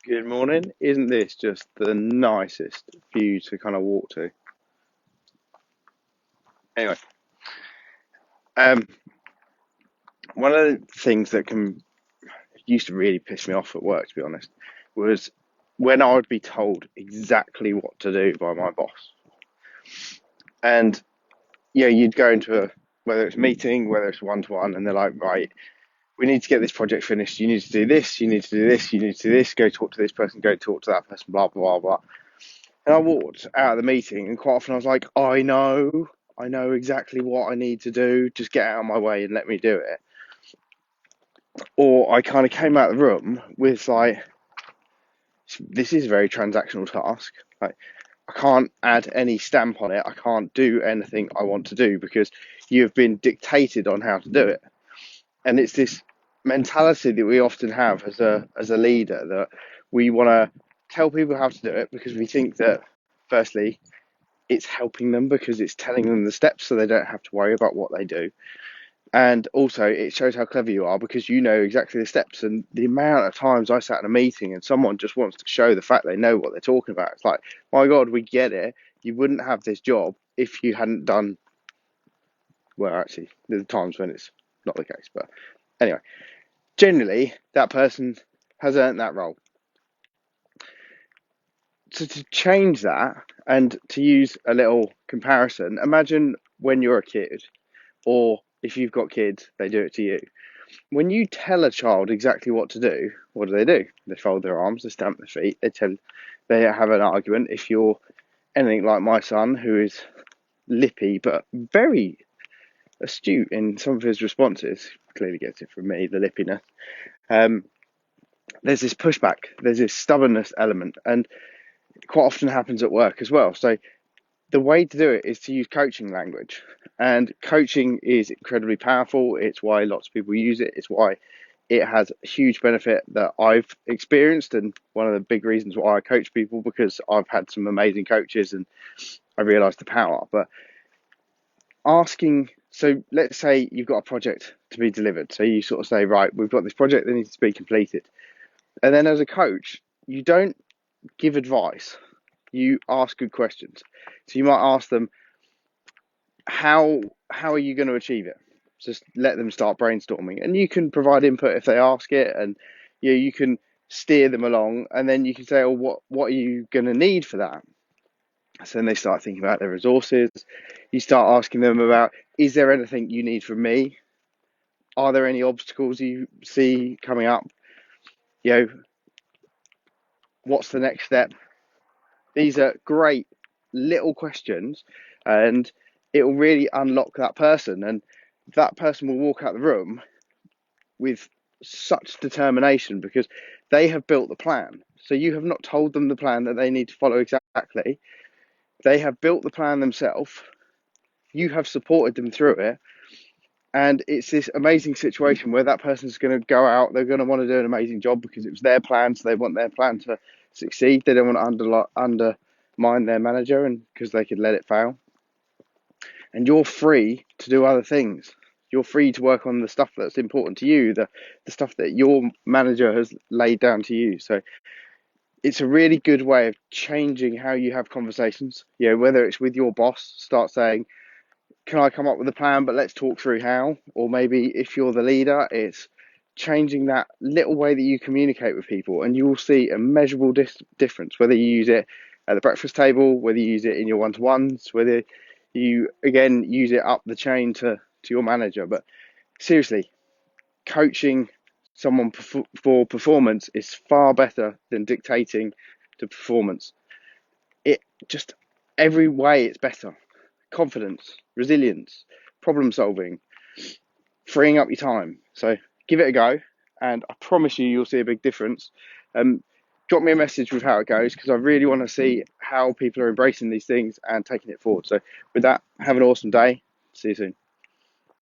Good morning. Isn't this just the nicest view to kind of walk to? Anyway, um, one of the things that can used to really piss me off at work, to be honest, was when I would be told exactly what to do by my boss. And you'd go into whether it's a meeting, whether it's one to one, and they're like, right, we need to get this project finished. You need to do this. You need to do this. You need to do this. Go talk to this person. Go talk to that person. Blah blah blah blah. And I walked out of the meeting, and quite often I was like, I know exactly what I need to do. Just get out of my way and let me do it. Or I kind of came out of the room with like, this is a very transactional task. Like, I can't add any stamp on it. I can't do anything I want to do because you've been dictated on how to do it. And it's this mentality that we often have as a leader, that we want to tell people how to do it because we think that, firstly, it's helping them because it's telling them the steps so they don't have to worry about what they do. And also, it shows how clever you are because you know exactly the steps. And the amount of times I sat in a meeting and someone just wants to show the fact they know what they're talking about. It's like, my God, we get it. You wouldn't have this job if you hadn't done. Well, actually, there's times when it's not the case. But anyway, generally, that person has earned that role. So to change that and to use a little comparison, imagine when you're a kid, or if you've got kids, they do it to you. When you tell a child exactly what to do, what do? They fold their arms, they stamp their feet, they have an argument. If you're anything like my son, who is lippy but very astute in some of his responses, clearly gets it from me, the lippiness. There's this pushback, there's this stubbornness element, and it quite often happens at work as well. So the way to do it is to use coaching language, and coaching is incredibly powerful. It's why lots of people use it. It's why it has a huge benefit that I've experienced, and one of the big reasons why I coach people, because I've had some amazing coaches and I realized the power. But so let's say you've got a project to be delivered, so you sort of say, right, we've got this project that needs to be completed, and then as a coach, you don't give advice, you ask good questions. So you might ask them, how are you going to achieve it? Just let them start brainstorming, and you can provide input if they ask it, and you can steer them along, and then you can say, oh, what are you going to need for that? So then they start thinking about their resources. You start asking them about, is there anything you need from me? Are there any obstacles you see coming up? What's the next step? These are great little questions, and it will really unlock that person, and that person will walk out the room with such determination because they have built the plan. So you have not told them the plan that they need to follow exactly. They have built the plan themselves. You have supported them through it. And it's this amazing situation where that person's going to go out, they're going to want to do an amazing job because it was their plan, so they want their plan to succeed. They don't want to undermine their manager, and because they could let it fail. And you're free to do other things. You're free to work on the stuff that's important to you, the stuff that your manager has laid down to you. So it's a really good way of changing how you have conversations. Whether it's with your boss, start saying, can I come up with a plan, but let's talk through how? Or maybe if you're the leader, it's changing that little way that you communicate with people, and you will see a measurable difference, whether you use it at the breakfast table, whether you use it in your one-to-ones, whether you, again, use it up the chain to your manager. But seriously, coaching someone for performance is far better than dictating to performance. It just, every way it's better. Confidence, resilience, problem solving, freeing up your time. So give it a go, and I promise you'll see a big difference. Drop me a message with how it goes, because I really want to see how people are embracing these things and taking it forward. So with that, have an awesome day. See you soon.